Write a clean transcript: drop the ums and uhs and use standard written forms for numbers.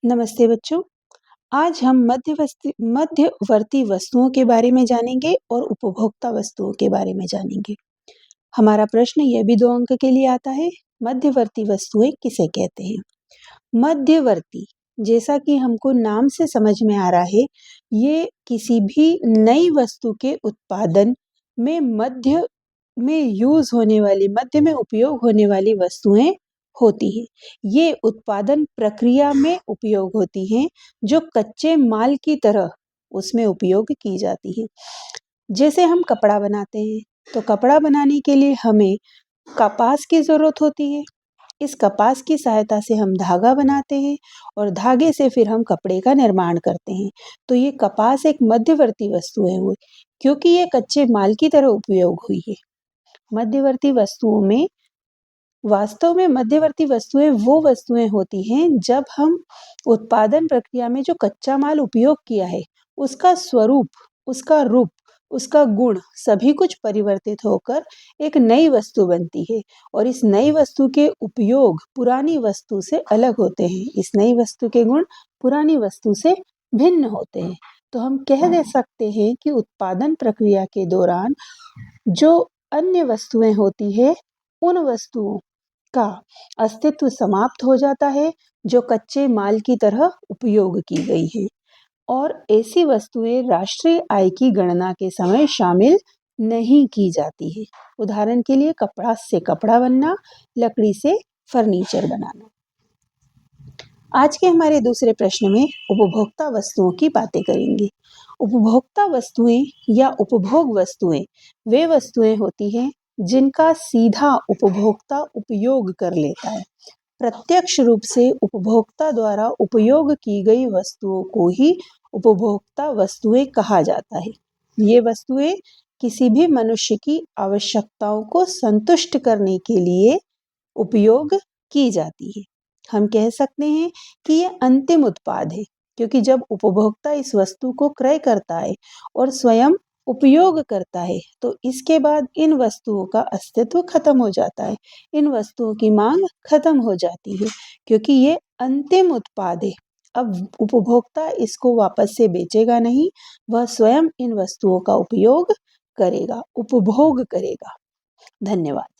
नमस्ते बच्चों। आज हम मध्यवर्ती वस्तुओं के बारे में जानेंगे और उपभोक्ता वस्तुओं के बारे में जानेंगे। हमारा प्रश्न यह भी 2 अंक के लिए आता है। मध्यवर्ती वस्तुएं किसे कहते हैं? मध्यवर्ती, जैसा कि हमको नाम से समझ में आ रहा है, ये किसी भी नई वस्तु के उत्पादन में मध्य में उपयोग होने वाली वस्तुएं होती हैं। ये उत्पादन प्रक्रिया में उपयोग होती हैं, जो कच्चे माल की तरह उसमें उपयोग की जाती है। जैसे हम कपड़ा बनाते हैं, तो कपड़ा बनाने के लिए हमें कपास की जरूरत होती है। इस कपास की सहायता से हम धागा बनाते हैं और धागे से फिर हम कपड़े का निर्माण करते हैं। तो ये कपास एक मध्यवर्ती वस्तु है क्योंकि ये कच्चे माल की तरह उपयोग हुई है। मध्यवर्ती वस्तुओं में वास्तव में मध्यवर्ती वस्तुएं वो वस्तुएं होती हैं जब हम उत्पादन प्रक्रिया में जो कच्चा माल उपयोग किया है, उसका स्वरूप, उसका रूप, उसका गुण सभी कुछ परिवर्तित होकर एक नई वस्तु बनती है और इस नई वस्तु के उपयोग पुरानी वस्तु से अलग होते हैं। इस नई वस्तु के गुण पुरानी वस्तु से भिन्न होते हैं। तो हम कह दे सकते हैं कि उत्पादन प्रक्रिया के दौरान जो अन्य वस्तुएं होती है, उन वस्तुओं का अस्तित्व समाप्त हो जाता है जो कच्चे माल की तरह उपयोग की गई है और ऐसी वस्तुएं राष्ट्रीय आय की गणना के समय शामिल नहीं की जाती है। उदाहरण के लिए कपड़ा से कपड़ा बनना, लकड़ी से फर्नीचर बनाना। आज के हमारे दूसरे प्रश्न में उपभोक्ता वस्तुओं की बातें करेंगे। उपभोक्ता वस्तुएं या उपभोग वस्तुएं वे वस्तुएं होती हैं जिनका सीधा उपभोक्ता उपयोग कर लेता है। प्रत्यक्ष रूप से उपभोक्ता द्वारा उपयोग की गई वस्तुओं को ही उपभोक्ता वस्तुएं कहा जाता है। ये वस्तुएं किसी भी मनुष्य की आवश्यकताओं को संतुष्ट करने के लिए उपयोग की जाती है। हम कह सकते हैं कि ये अंतिम उत्पाद है, क्योंकि जब उपभोक्ता इस वस्तु को क्रय करता है और स्वयं उपयोग करता है, तो इसके बाद इन वस्तुओं का अस्तित्व खत्म हो जाता है। इन वस्तुओं की मांग खत्म हो जाती है, क्योंकि ये अंतिम उत्पाद है। अब उपभोक्ता इसको वापस से बेचेगा नहीं, वह स्वयं इन वस्तुओं का उपयोग करेगा, उपभोग करेगा। धन्यवाद।